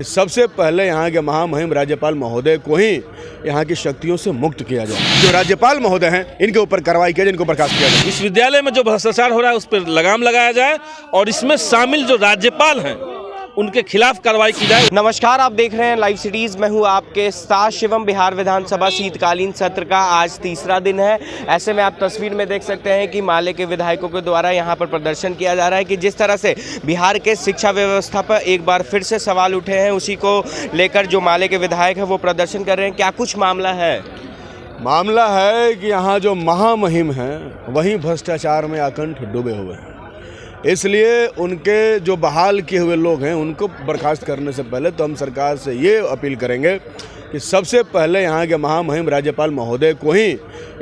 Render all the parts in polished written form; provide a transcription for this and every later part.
सबसे पहले यहाँ के महामहिम राज्यपाल महोदय को ही यहाँ की शक्तियों से मुक्त किया जाए। जो राज्यपाल महोदय हैं इनके ऊपर कार्रवाई किया जाए, इनको बर्खास्त किया जाए। विश्वविद्यालय में जो भ्रष्टाचार हो रहा है उस पर लगाम लगाया जाए और इसमें शामिल जो राज्यपाल हैं उनके खिलाफ कार्रवाई की जाए। नमस्कार, आप देख रहे हैं लाइव सिटीज। मैं हूं आपके साथ शिवम। बिहार विधानसभा शीतकालीन सत्र का आज तीसरा दिन है। ऐसे में आप तस्वीर में देख सकते हैं कि माले के विधायकों के द्वारा यहां पर प्रदर्शन किया जा रहा है कि जिस तरह से बिहार के शिक्षा व्यवस्था पर एक बार फिर से सवाल उठे हैं, उसी को लेकर जो माले के विधायक हैं वो प्रदर्शन कर रहे हैं। क्या कुछ मामला है? मामला है कि यहाँ जो महामहिम हैं वही भ्रष्टाचार में अकंठ डूबे हुए हैं, इसलिए उनके जो बहाल किए हुए लोग हैं उनको बर्खास्त करने से पहले तो हम सरकार से ये अपील करेंगे कि सबसे पहले यहाँ के महामहिम राज्यपाल महोदय को ही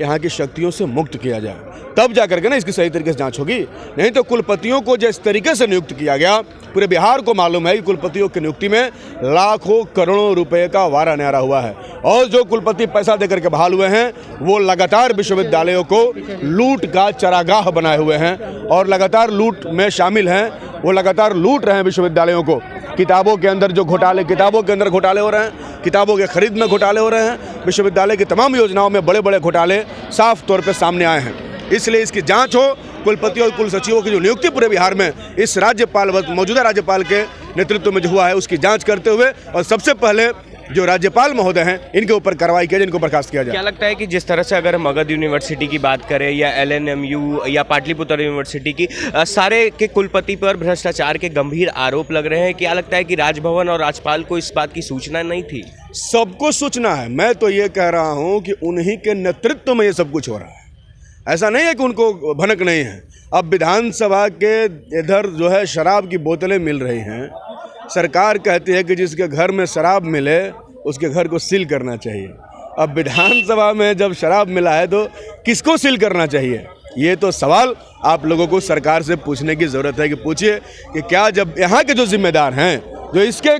यहाँ की शक्तियों से मुक्त किया जाए, तब जा करके ना इसकी सही तरीके से जांच होगी। नहीं तो कुलपतियों को जिस तरीके से नियुक्त किया गया, पूरे बिहार को मालूम है कि कुलपतियों की नियुक्ति में लाखों करोड़ों रुपए का वारा न्यारा हुआ है और जो कुलपति पैसा देकर के बहाल हुए हैं वो लगातार विश्वविद्यालयों को लूट का चरागाह बनाए हुए हैं और लगातार लूट में शामिल हैं। वो लगातार लूट रहे हैं विश्वविद्यालयों को। किताबों के अंदर जो घोटाले, किताबों के अंदर घोटाले हो रहे हैं, किताबों के खरीद में घोटाले हो रहे हैं, विश्वविद्यालय की तमाम योजनाओं में बड़े बड़े घोटाले साफ तौर पर सामने आए हैं। इसलिए इसकी जांच हो। कुलपति और कुल सचिवों की जो नियुक्ति पूरे बिहार में इस राज्यपाल, मौजूदा राज्यपाल के नेतृत्व में जो हुआ है उसकी जांच करते हुए और सबसे पहले जो राज्यपाल महोदय हैं इनके ऊपर कार्रवाई किया जाए, इनको बर्खास्त किया जाए। क्या लगता है कि जिस तरह से अगर मगध यूनिवर्सिटी की बात करें या LNMU या पाटलिपुत्र यूनिवर्सिटी की, सारे के कुलपति पर भ्रष्टाचार के गंभीर आरोप लग रहे हैं, क्या लगता है कि राजभवन और राज्यपाल को इस बात की सूचना नहीं थी? सबको सूचना है। मैं तो ये कह रहा हूँ कि उन्हीं के नेतृत्व में ये सब कुछ हो रहा है। ऐसा नहीं है कि उनको भनक नहीं है। अब विधानसभा के इधर जो है शराब की बोतलें मिल रही हैं, सरकार कहती है कि जिसके घर में शराब मिले उसके घर को सील करना चाहिए। अब विधानसभा में जब शराब मिला है तो किसको सील करना चाहिए? ये तो सवाल आप लोगों को सरकार से पूछने की ज़रूरत है कि पूछिए कि क्या जब यहाँ के जो जिम्मेदार हैं, जो इसके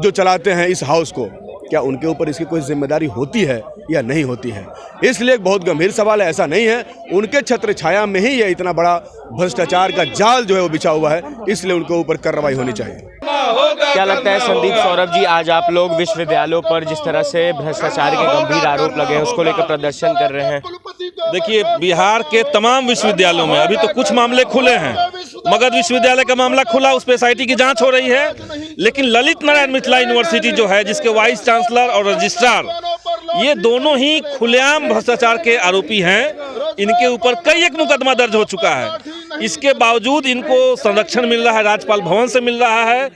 जो चलाते हैं इस हाउस को, क्या उनके ऊपर इसकी कोई जिम्मेदारी होती है या नहीं होती है? इसलिए एक बहुत गंभीर सवाल है। ऐसा नहीं है, उनके छत्र छाया में ही ये इतना बड़ा भ्रष्टाचार का जाल जो है वो बिछा हुआ है, इसलिए उनके ऊपर कार्रवाई होनी चाहिए। क्या लगता है संदीप सौरभ जी, आज आप लोग विश्वविद्यालयों पर जिस तरह से भ्रष्टाचार के गंभीर आरोप लगे हैं उसको लेकर प्रदर्शन कर रहे हैं? देखिए, बिहार के तमाम विश्वविद्यालयों में अभी तो कुछ मामले खुले हैं। मगध विश्वविद्यालय का मामला खुला, उस पर SIT की जांच हो रही है, लेकिन ललित नारायण मिथिला यूनिवर्सिटी जो है, जिसके वाइस चांसलर और रजिस्ट्रार, ये दोनों ही खुलेआम भ्रष्टाचार के आरोपी हैं। इनके ऊपर कई एक मुकदमा दर्ज हो चुका है। इसके बावजूद इनको संरक्षण मिल रहा है, राज्यपाल भवन से मिल रहा है।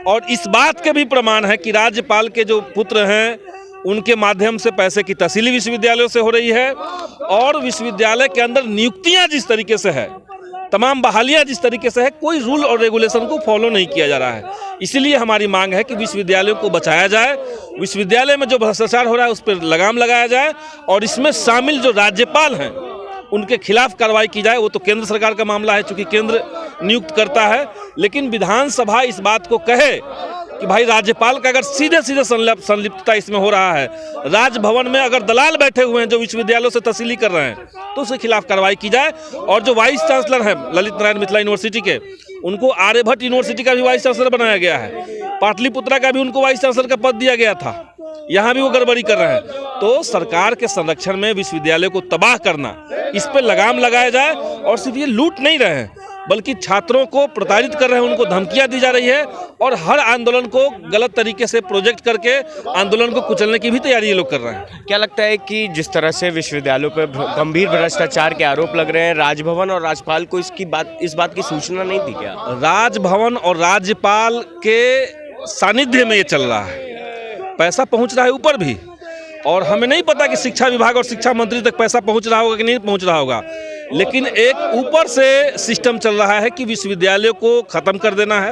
और इस बात के भी प्रमाण है कि राज्यपाल के जो पुत्र हैं उनके माध्यम से पैसे की तहसीली विश्वविद्यालयों से हो रही है और विश्वविद्यालय के अंदर नियुक्तियां जिस तरीके से है, तमाम बहालियां जिस तरीके से है, कोई रूल और रेगुलेशन को फॉलो नहीं किया जा रहा है। इसलिए हमारी मांग है कि विश्वविद्यालयों को बचाया जाए, विश्वविद्यालय में जो भ्रष्टाचार हो रहा है उस पर लगाम लगाया जाए और इसमें शामिल जो राज्यपाल हैं उनके खिलाफ कार्रवाई की जाए। वो तो केंद्र सरकार का मामला है, चूंकि केंद्र नियुक्त करता है, लेकिन विधानसभा इस बात को कहे कि भाई राज्यपाल का अगर सीधे सीधे संलिप्तता इसमें हो रहा है, राजभवन में अगर दलाल बैठे हुए हैं जो विश्वविद्यालयों से तहसीली कर रहे हैं, तो उसके खिलाफ कार्रवाई की जाए। और जो वाइस चांसलर हैं ललित नारायण मिथिला यूनिवर्सिटी के, उनको आर्यभट्ट यूनिवर्सिटी का भी वाइस चांसलर बनाया गया है, पाटलिपुत्रा का भी उनको वाइस चांसलर का पद दिया गया था, यहाँ भी वो गड़बड़ी कर रहे हैं। तो सरकार के संरक्षण में विश्वविद्यालय को तबाह करना, इस पर लगाम लगाया जाए। और सिर्फ ये लूट नहीं रहे हैं बल्कि छात्रों को प्रताड़ित कर रहे हैं, उनको धमकियां दी जा रही है और हर आंदोलन को गलत तरीके से प्रोजेक्ट करके आंदोलन को कुचलने की भी तैयारी ये लोग कर रहे हैं। क्या लगता है कि जिस तरह से विश्वविद्यालयों पर गंभीर भ्रष्टाचार के आरोप लग रहे हैं, राजभवन और राज्यपाल को इस बात की सूचना नहीं थी क्या? राजभवन और राज्यपाल के सानिध्य में ये चल रहा है, पैसा पहुंच रहा है ऊपर भी, और हमें नहीं पता कि शिक्षा विभाग और शिक्षा मंत्री तक पैसा पहुंच रहा होगा कि नहीं पहुंच रहा होगा, लेकिन एक ऊपर से सिस्टम चल रहा है कि विश्वविद्यालयों को खत्म कर देना है।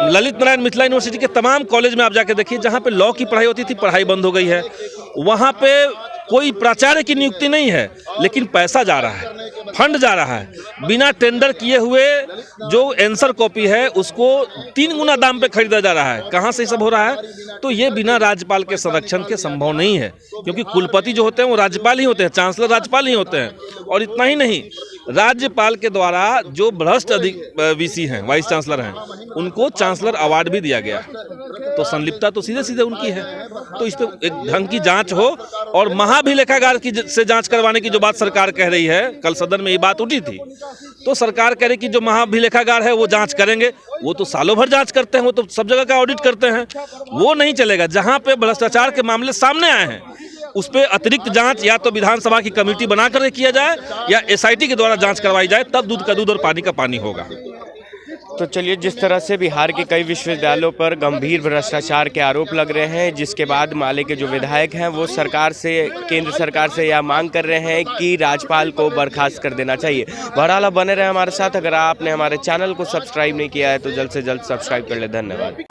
ललित नारायण मिथिला यूनिवर्सिटी के तमाम कॉलेज में आप जाके देखिए, जहाँ पे लॉ की पढ़ाई होती थी, पढ़ाई बंद हो गई है। वहाँ पे कोई प्राचार्य की नियुक्ति नहीं है, लेकिन पैसा जा रहा है, फंड जा रहा है। बिना टेंडर किए हुए जो आंसर कॉपी है उसको 3 गुना दाम पे खरीदा जा रहा है। कहाँ से ये सब हो रहा है? तो ये बिना राज्यपाल के संरक्षण के संभव नहीं है, क्योंकि कुलपति जो होते हैं वो राज्यपाल ही होते हैं, चांसलर राज्यपाल ही होते हैं। और इतना ही नहीं, राज्यपाल के द्वारा जो भ्रष्ट वीसी हैं, वाइस चांसलर हैं, उनको चांसलर अवार्ड भी दिया गया। तो संलिप्तता तो सीधे सीधे उनकी है। तो इस पर एक ढंग की जांच हो और महाभिलेखागार की से जांच करवाने की जो बात सरकार कह रही है, कल सदन में ये बात उठी थी, तो सरकार कह रही कि जो महाभिलेखागार है वो जांच करेंगे। वो तो सालों भर जांच करते हैं, वो तो सब जगह का ऑडिट करते हैं, वो नहीं चलेगा। जहां पे भ्रष्टाचार के मामले सामने आए हैं उस पर अतिरिक्त जांच या तो विधानसभा की कमेटी बनाकर किया जाए या एसआईटी के द्वारा जांच करवाई जाए, तब दूध का दूध और पानी का पानी होगा। तो चलिए, जिस तरह से बिहार के कई विश्वविद्यालयों पर गंभीर भ्रष्टाचार के आरोप लग रहे हैं, जिसके बाद माले के जो विधायक हैं वो सरकार से, केंद्र सरकार से यह मांग कर रहे हैं कि राज्यपाल को बर्खास्त कर देना चाहिए। बहरहाल बने रहे हमारे साथ। अगर आपने हमारे चैनल को सब्सक्राइब नहीं किया है तो जल्द से जल्द सब्सक्राइब कर ले। धन्यवाद।